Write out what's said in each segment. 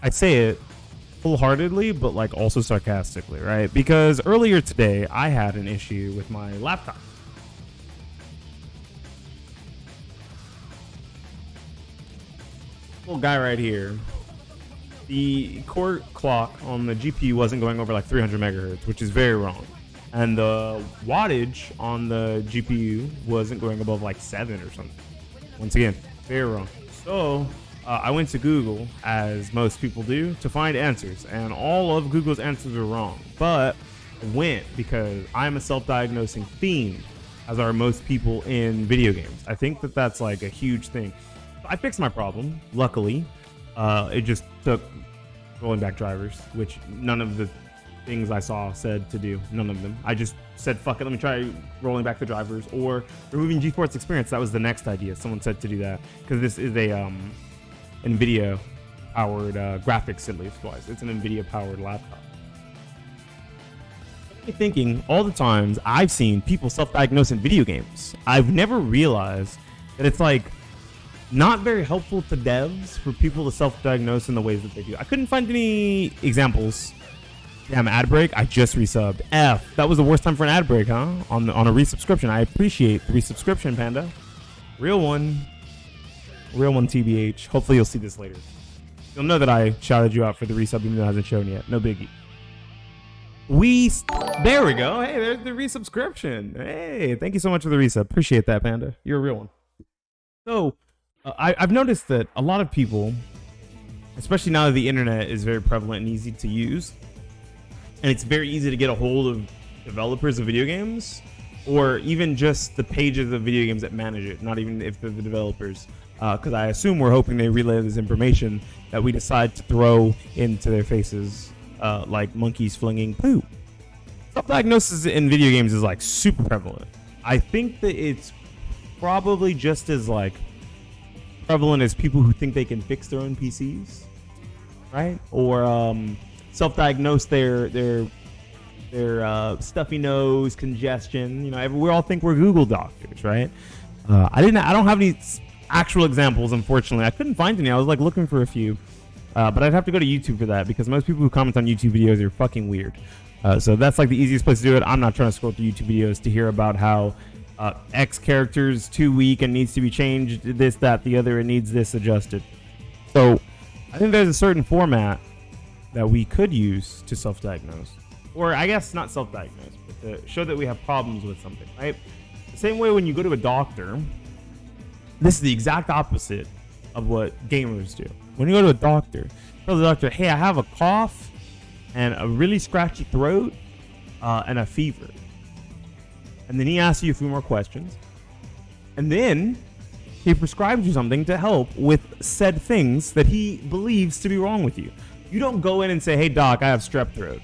I say it full-heartedly, but like also sarcastically, right? Because earlier today, I had an issue with my laptop. Little guy right here. The core clock on the GPU wasn't going over like 300 megahertz, which is very wrong. And the wattage on the GPU wasn't going above like 7 or something. Once again, very wrong. So I went to Google, as most people do, to find answers. And all of Google's answers are wrong. But I went because I'm a self-diagnosing fiend, as are most people in video games. I think that that's like a huge thing. I fixed my problem, luckily. It just took rolling back drivers, which none of the things I saw said to do. None of them. I just said, fuck it, let me try rolling back the drivers or removing GeForce Experience. That was the next idea. Someone said to do that because this is a NVIDIA powered graphics, at least wise. It's an NVIDIA powered laptop. I'm thinking all the times I've seen people self-diagnose in video games, I've never realized that it's like not very helpful to devs for people to self-diagnose in the ways that they do. I couldn't find any examples. Damn, ad break. I just resubbed. F. That was the worst time for an ad break, huh? On a resubscription. I appreciate the resubscription, Panda. Real one. Real one, TBH. Hopefully you'll see this later. You'll know that I shouted you out for the resub even though it hasn't shown yet. No biggie. There we go. Hey, there's the resubscription. Hey, thank you so much for the resub. Appreciate that, Panda. You're a real one. So, I've noticed that a lot of people, especially now that the internet is very prevalent and easy to use, and it's very easy to get a hold of developers of video games, or even just the pages of video games that manage it, not even if they're the developers, because I assume we're hoping they relay this information that we decide to throw into their faces, like monkeys flinging poo. Self-diagnosis in video games is like super prevalent. I think that it's probably just as like prevalent as people who think they can fix their own PCs, right? Or self-diagnose their stuffy nose, congestion. You know, we all think we're Google doctors, right? I don't have any actual examples, unfortunately. I couldn't find any. I was like looking for a few, but I'd have to go to YouTube for that because most people who comment on YouTube videos are fucking weird. So that's like the easiest place to do it. I'm not trying to scroll through YouTube videos to hear about how X character's too weak and needs to be changed, this, that, the other, it needs this adjusted. So I think there's a certain format that we could use to self-diagnose. Or I guess not self-diagnose, but to show that we have problems with something, right? The same way when you go to a doctor, this is the exact opposite of what gamers do. When you go to a doctor, tell the doctor, hey, I have a cough and a really scratchy throat and a fever. And then he asks you a few more questions. And then he prescribes you something to help with said things that he believes to be wrong with you. You don't go in and say, hey, doc, I have strep throat.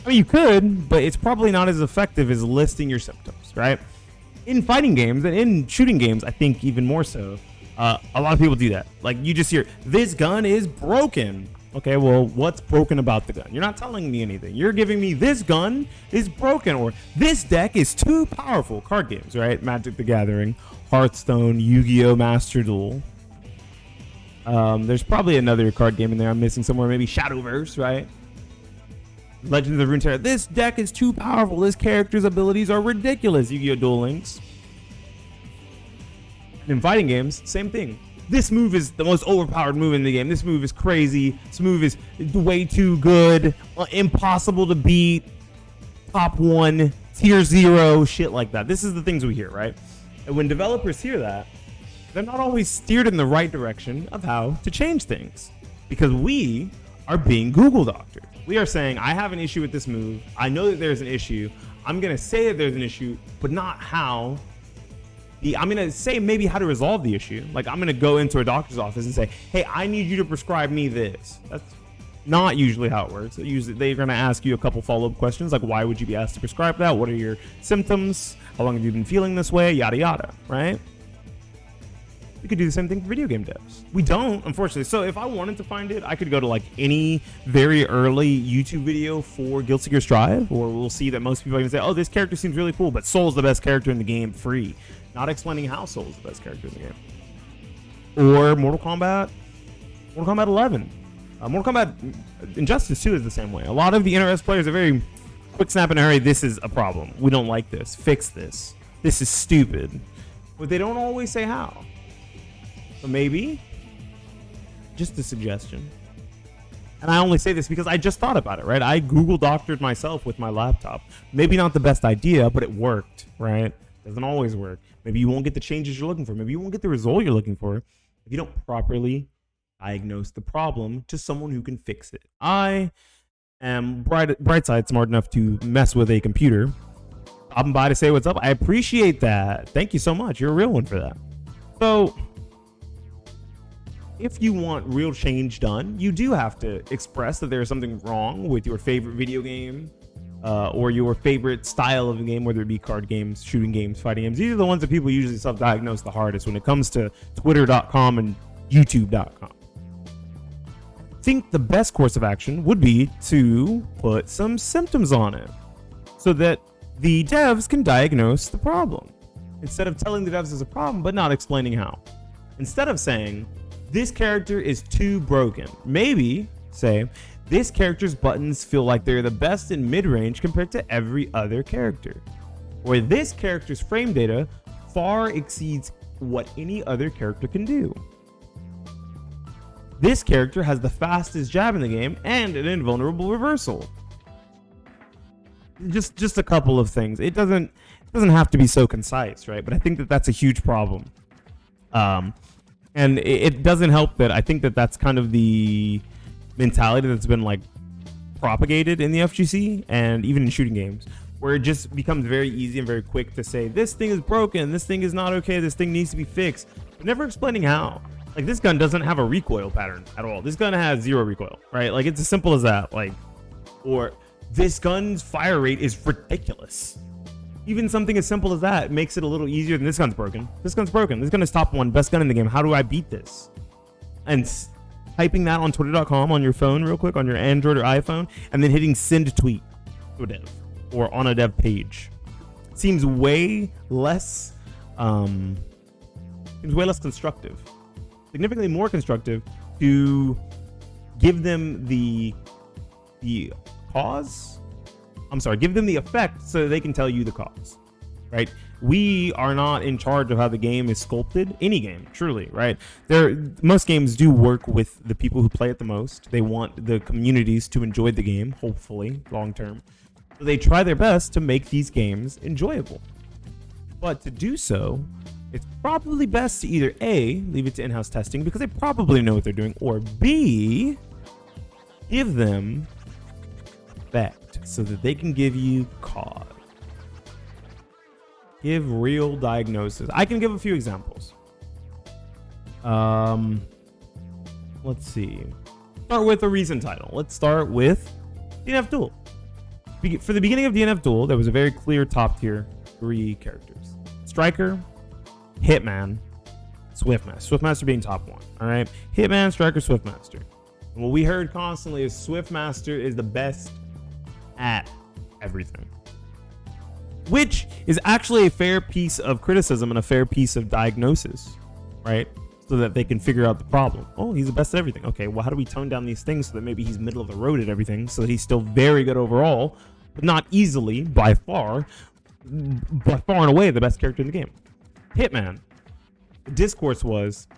I mean, you could, but it's probably not as effective as listing your symptoms, right? In fighting games and in shooting games, I think even more so, a lot of people do that. Like, you just hear, this gun is broken. Okay, well, what's broken about the gun? You're not telling me anything. You're giving me this gun is broken or this deck is too powerful. Card games, right? Magic the Gathering, Hearthstone, Yu-Gi-Oh! Master Duel. There's probably another card game in there I'm missing somewhere. Maybe Shadowverse, right? Legends of Runeterra. This deck is too powerful. This character's abilities are ridiculous. Yu-Gi-Oh! Duel Links. And in fighting games, same thing. This move is the most overpowered move in the game. This move is crazy. This move is way too good. Impossible to beat. Top 1, tier 0, shit like that. This is the things we hear, right? And when developers hear that, they're not always steered in the right direction of how to change things. Because we are being Google doctors. We are saying, I have an issue with this move. I know that there's an issue. I'm going to say that there's an issue, but not how. I'm going to say maybe how to resolve the issue. Like, I'm going to go into a doctor's office and say, hey, I need you to prescribe me this. That's not usually how it works. Usually they're going to ask you a couple follow-up questions, like why would you be asked to prescribe that? What are your symptoms? How long have you been feeling this way? Yada, yada, right? We could do the same thing for video game devs. We don't, unfortunately. So if I wanted to find it, I could go to like any very early YouTube video for Guilty Gear Strive, or we'll see that most people are going to say, oh, this character seems really cool, but Soul's the best character in the game free. Not explaining how Soul's the best character in the game. Or Mortal Kombat. Mortal Kombat 11. Mortal Kombat Injustice 2 is the same way. A lot of the NRS players are very quick snap and hurry. This is a problem. We don't like this. Fix this. This is stupid. But they don't always say how. So maybe, just a suggestion. And I only say this because I just thought about it, right? I Google doctored myself with my laptop. Maybe not the best idea, but it worked, right? Doesn't always work. Maybe you won't get the changes you're looking for. Maybe you won't get the result you're looking for if you don't properly diagnose the problem to someone who can fix it. I am Brightside smart enough to mess with a computer. Stopping by to say what's up. I appreciate that. Thank you so much. You're a real one for that. So, if you want real change done, you do have to express that there is something wrong with your favorite video game or your favorite style of a game, whether it be card games, shooting games, fighting games. These are the ones that people usually self-diagnose the hardest when it comes to Twitter.com and YouTube.com. I think the best course of action would be to put some symptoms on it so that the devs can diagnose the problem instead of telling the devs there's a problem but not explaining how. Instead of saying, this character is too broken. Maybe say, this character's buttons feel like they're the best in mid-range compared to every other character. Or this character's frame data far exceeds what any other character can do. This character has the fastest jab in the game and an invulnerable reversal. Just a couple of things. It doesn't have to be so concise, right? But I think that that's a huge problem. And it doesn't help that I think that that's kind of the mentality that's been like propagated in the FGC and even in shooting games, where it just becomes very easy and very quick to say, this thing is broken, this thing is not okay, this thing needs to be fixed, but never explaining how. Like, this gun doesn't have a recoil pattern at all. This gun has 0 recoil, right? Like, it's as simple as that. Like, or this gun's fire rate is ridiculous. Even something as simple as that makes it a little easier than this gun's broken. This gun's broken. This gun is top 1 best gun in the game. How do I beat this? And typing that on twitter.com on your phone real quick, on your Android or iPhone, and then hitting send tweet to a dev or on a dev page seems way less constructive. Significantly more constructive to give them the cause. Give them the effect so they can tell you the cause, right? We are not in charge of how the game is sculpted. Any game, truly, right? Most games do work with the people who play it the most. They want the communities to enjoy the game, hopefully, long term. So they try their best to make these games enjoyable. But to do so, it's probably best to either A, leave it to in-house testing because they probably know what they're doing, or B, give them effect so that they can give you cause. Give real diagnosis. I can give a few examples. Let's see. Start with a recent title. Let's start with DNF Duel. For the beginning of DNF Duel, there was a very clear top tier 3 characters. Striker, Hitman, Swiftmaster. Swiftmaster being top 1. All right. Hitman, Striker, Swiftmaster. And what we heard constantly is Swiftmaster is the best at everything, which is actually a fair piece of criticism and a fair piece of diagnosis, right? So that they can figure out the problem. Oh, he's the best at everything. Okay, well, how do we tone down these things so that maybe he's middle of the road at everything, so that he's still very good overall, but not easily, by far and away the best character in the game. Hitman. The discourse was,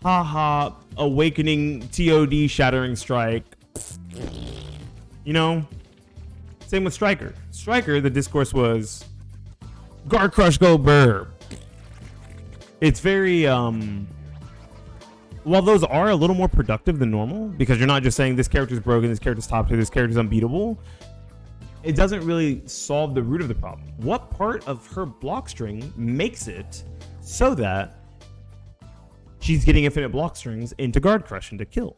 haha, awakening, TOD, shattering strike. You know? Same with Striker. Striker, the discourse was, guard crush, go burr. It's very, while those are a little more productive than normal, because you're not just saying this character's broken, this character's top tier, this character's unbeatable, it doesn't really solve the root of the problem. What part of her block string makes it so that she's getting infinite block strings into guard crush and to kill?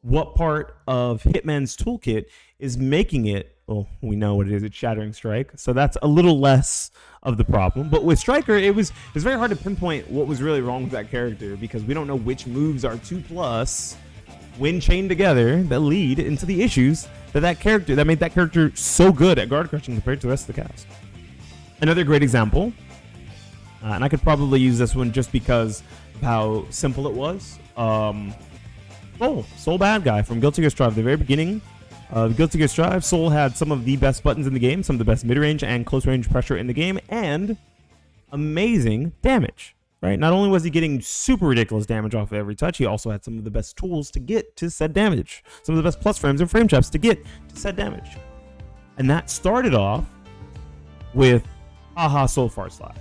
What part of Hitman's toolkit is making it, well, we know what it is, it's shattering strike, so that's a little less of the problem. But with Striker, it was very hard to pinpoint what was really wrong with that character, because we don't know which moves are 2+ when chained together that lead into the issues that made that character so good at guard crushing compared to the rest of the cast. Another great example, and I could probably use this one just because of how simple it was. Soul bad guy from Guilty Gear Strive. The very beginning of Guilty Gear Strive, Soul had some of the best buttons in the game, some of the best mid-range and close-range pressure in the game, and amazing damage. Right? Not only was he getting super ridiculous damage off of every touch, he also had some of the best tools to get to said damage. Some of the best plus frames and frame traps to get to said damage. And that started off with Haha Soul Far Slash.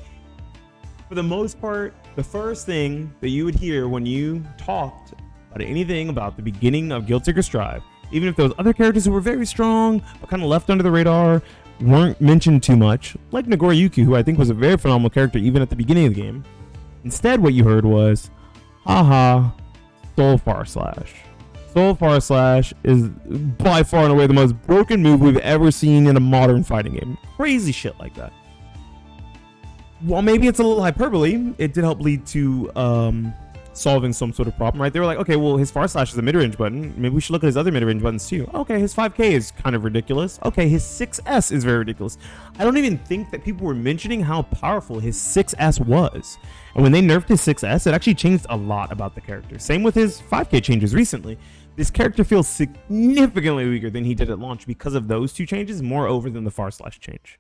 For the most part, the first thing that you would hear when you talked about anything about the beginning of Guilty Gear Strive, even if there was other characters who were very strong but kind of left under the radar, weren't mentioned too much, like Nagoriyuki, who I think was a very phenomenal character even at the beginning of the game. Instead, what you heard was, haha, Soul Far Slash. Soul Far Slash is by far and away the most broken move we've ever seen in a modern fighting game. Crazy shit like that. While maybe it's a little hyperbole, it did help lead to solving some sort of problem, right? They were like, okay, well, his Far Slash is a mid-range button. Maybe we should look at his other mid-range buttons too. Okay, his 5K is kind of ridiculous. Okay, his 6S is very ridiculous. I don't even think that people were mentioning how powerful his 6S was. And when they nerfed his 6S, it actually changed a lot about the character. Same with his 5K changes recently. This character feels significantly weaker than he did at launch because of those two changes, moreover than the Far Slash change.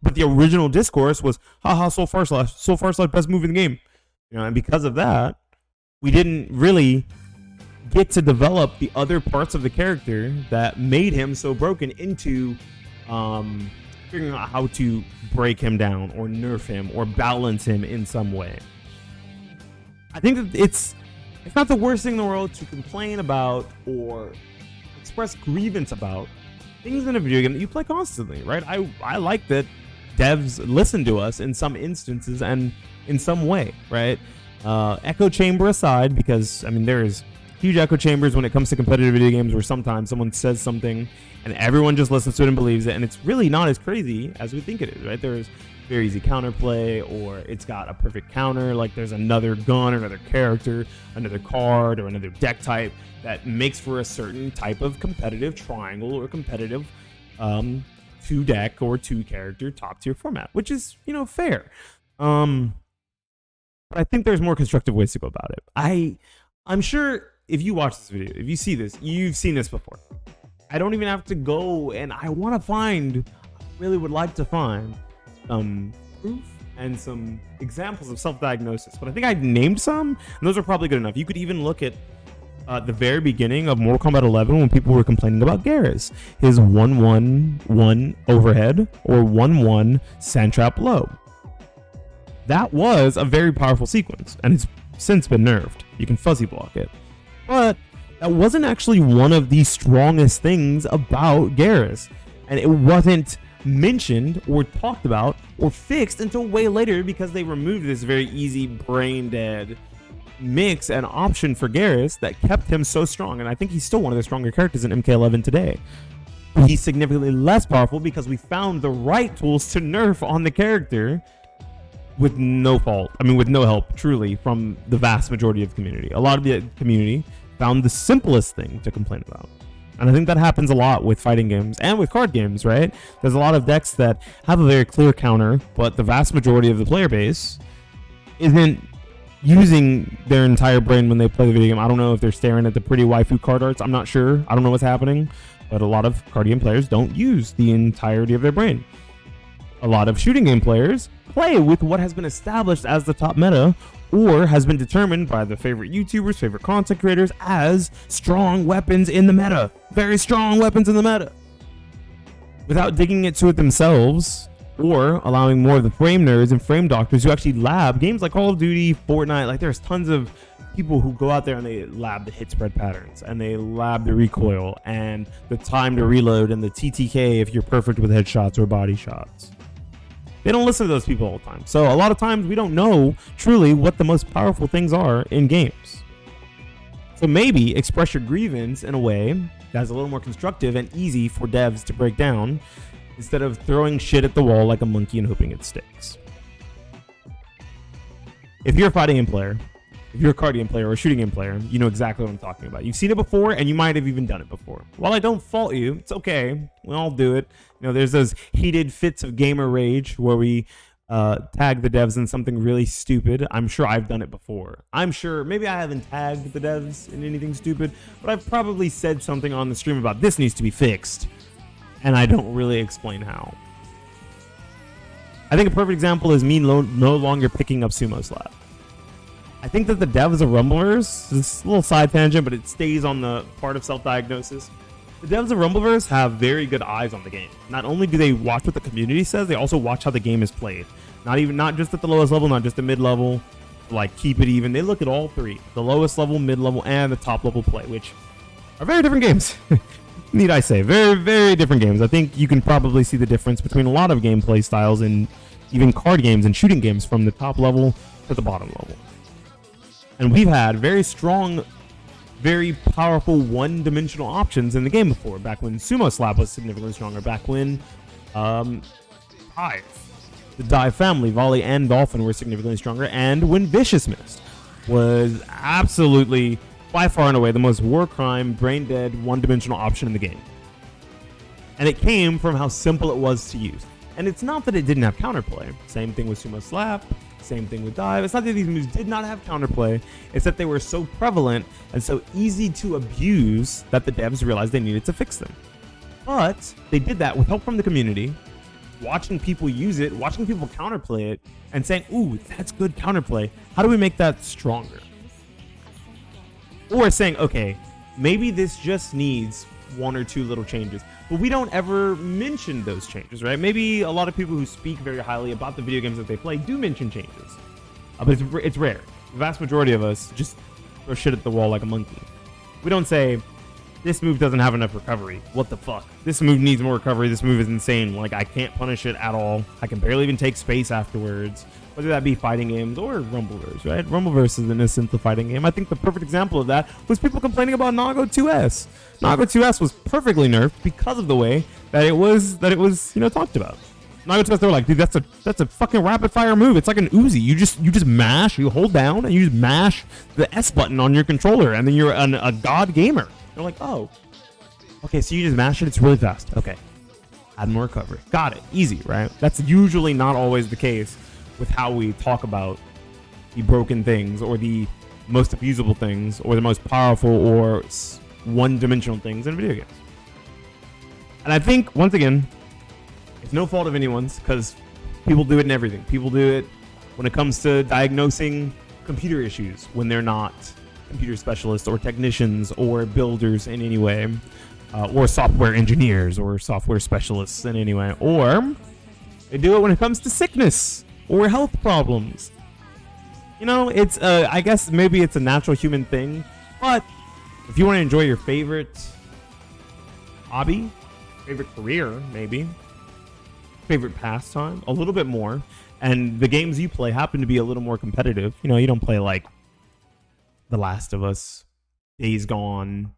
But the original discourse was, haha, Soul Far Slash, best move in the game. You know, and because of that, we didn't really get to develop the other parts of the character that made him so broken into figuring out how to break him down or nerf him or balance him in some way. I think that it's not the worst thing in the world to complain about or express grievance about things in a video game that you play constantly, right? I like that devs listen to us in some instances and in some way, right? Echo chamber aside, because I mean there is huge echo chambers when it comes to competitive video games where sometimes someone says something and everyone just listens to it and believes it, and it's really not as crazy as we think it is, right? There's very easy counterplay, or it's got a perfect counter, like there's another gun or another character, another card or another deck type that makes for a certain type of competitive triangle or competitive two deck or two character top tier format, which is, you know, fair. But I think there's more constructive ways to go about it. I'm sure if you watch this video, if you see this, you've seen this before. I don't even have to go, and I really would like to find some proof and some examples of self-diagnosis. But I think I named some, and those are probably good enough. You could even look at the very beginning of Mortal Kombat 11 when people were complaining about Garrus. His 1-1-1 overhead or 1-1 sand trap low. That was a very powerful sequence, and it's since been nerfed. You can fuzzy block it. But that wasn't actually one of the strongest things about Garrus, and it wasn't mentioned or talked about or fixed until way later because they removed this very easy brain dead mix and option for Garrus that kept him so strong. And I think he's still one of the stronger characters in MK11 today. He's significantly less powerful because we found the right tools to nerf on the character with no help, truly, from the vast majority of the community. A lot of the community found the simplest thing to complain about. And I think that happens a lot with fighting games and with card games, right? There's a lot of decks that have a very clear counter, but the vast majority of the player base isn't using their entire brain when they play the video game. I don't know if they're staring at the pretty waifu card arts. I'm not sure. I don't know what's happening. But a lot of card game players don't use the entirety of their brain. A lot of shooting game players play with what has been established as the top meta or has been determined by the favorite YouTubers, favorite content creators as strong weapons in the meta. Very strong weapons in the meta. Without digging into it themselves or allowing more of the frame nerds and frame doctors who actually lab games like Call of Duty, Fortnite. Like there's tons of people who go out there and they lab the hit spread patterns and they lab the recoil and the time to reload and the TTK if you're perfect with headshots or body shots. They don't listen to those people all the time. So a lot of times we don't know truly what the most powerful things are in games. So maybe express your grievance in a way that's a little more constructive and easy for devs to break down instead of throwing shit at the wall like a monkey and hoping it sticks. If you're a fighting game player, if you're a card game player or a shooting game player, you know exactly what I'm talking about. You've seen it before and you might have even done it before. While I don't fault you, it's okay. We all do it. You know, there's those heated fits of gamer rage where we tag the devs in something really stupid. I'm sure I've done it before. I'm sure maybe I haven't tagged the devs in anything stupid, but I've probably said something on the stream about this needs to be fixed, and I don't really explain how. I think a perfect example is me no longer picking up Sumo Slap. I think that the devs of Rumbleverse, this is a little side tangent, but it stays on the part of self-diagnosis. The devs of Rumbleverse have very good eyes on the game. Not only do they watch what the community says, they also watch how the game is played. Not just at the lowest level, not just the mid-level, like keep it even. They look at all three, the lowest level, mid-level, and the top level play, which are very different games. Need I say, very, very different games. I think you can probably see the difference between a lot of gameplay styles in even card games and shooting games from the top level to the bottom level. And we've had very strong, very powerful one-dimensional options in the game before. Back when Sumo Slap was significantly stronger. Back when Dive, the Dive family, Volley and Dolphin were significantly stronger. And when Vicious Mist was absolutely, by far and away, the most war crime, brain-dead, one-dimensional option in the game. And it came from how simple it was to use. And it's not that it didn't have counterplay. Same thing with Sumo Slap. Same thing with Dive. It's not that these moves did not have counterplay. It's that they were so prevalent and so easy to abuse that the devs realized they needed to fix them. But they did that with help from the community, watching people use it, watching people counterplay it, and saying, ooh, that's good counterplay. How do we make that stronger? Or saying, okay, maybe this just needs one or two little changes. But we don't ever mention those changes, right? Maybe a lot of people who speak very highly about the video games that they play do mention changes. But it's rare. The vast majority of us just throw shit at the wall like a monkey. We don't say, this move doesn't have enough recovery. What the fuck? This move needs more recovery. This move is insane. Like, I can't punish it at all. I can barely even take space afterwards. Whether that be fighting games or Rumbleverse, right? Rumbleverse is an innocent fighting game. I think the perfect example of that was people complaining about Nago 2S. Nago 2S was perfectly nerfed because of the way that it was, talked about. Nago 2S, they were like, dude, that's a fucking rapid fire move. It's like an Uzi. You just mash, you hold down, and you just mash the S button on your controller, and then you're a god gamer. They're like, oh, okay, so you just mash it. It's really fast. Okay, add more recovery. Got it. Easy, right? That's usually not always the case with how we talk about the broken things or the most abusable things or the most powerful or one-dimensional things in video games. And I think, once again, it's no fault of anyone's because people do it in everything. People do it when it comes to diagnosing computer issues when they're not computer specialists or technicians or builders in any way, or software engineers or software specialists in any way, or they do it when it comes to sickness or health problems. It's I guess maybe it's a natural human thing, but if you want to enjoy your favorite hobby, favorite career, maybe favorite pastime a little bit more, and the games you play happen to be a little more competitive, you don't play like The Last of Us, Days Gone,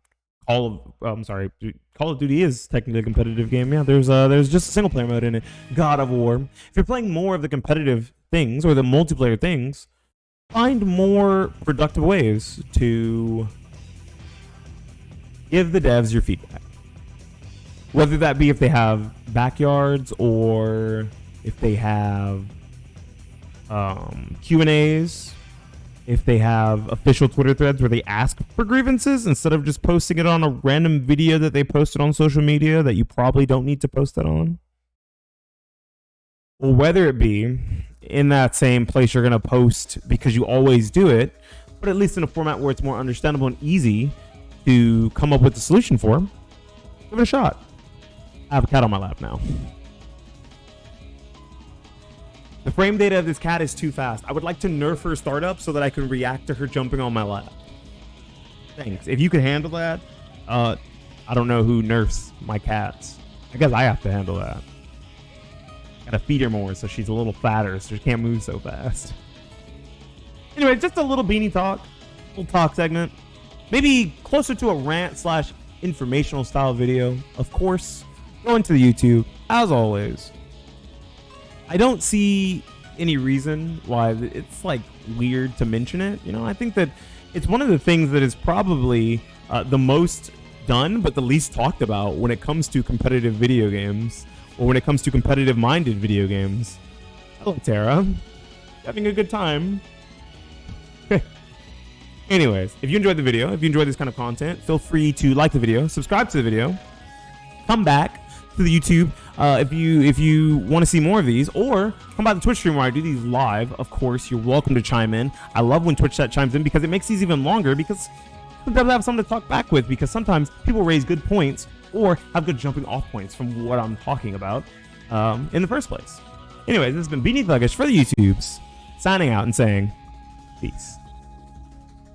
Call of Duty is technically a competitive game. Yeah, there's just a single player mode in it. God of War. If you're playing more of the competitive things or the multiplayer things, find more productive ways to give the devs your feedback. Whether that be if they have backyards or if they have Q&As, if they have official Twitter threads where they ask for grievances instead of just posting it on a random video that they posted on social media that you probably don't need to post that on. Or whether it be in that same place you're going to post because you always do it, but at least in a format where it's more understandable and easy to come up with a solution for, give it a shot. I have a cat on my lap now. The frame data of this cat is too fast. I would like to nerf her startup so that I can react to her jumping on my lap. Thanks. If you could handle that, I don't know who nerfs my cats. I guess I have to handle that. Gotta feed her more so she's a little fatter so she can't move so fast. Anyway, just a little beanie talk. Little talk segment. Maybe closer to a rant / informational style video. Of course, go into the YouTube, as always. I don't see any reason why it's like weird to mention it. I think that it's one of the things that is probably the most done but the least talked about when it comes to competitive video games or when it comes to competitive minded video games. Hello, Tara. Having a good time. Anyways, if you enjoyed the video, if you enjoyed this kind of content, feel free to like the video, subscribe to the video, come back to the YouTube if you want to see more of these, or come by the Twitch stream where I do these live. Of course, you're welcome to chime in. I love when Twitch chat chimes in because it makes these even longer, because I'm able to have something to talk back with, because sometimes people raise good points or have good jumping off points from what I'm talking about in the first place. Anyways, this has been Beanie Thuggish for the YouTubes, signing out and saying peace.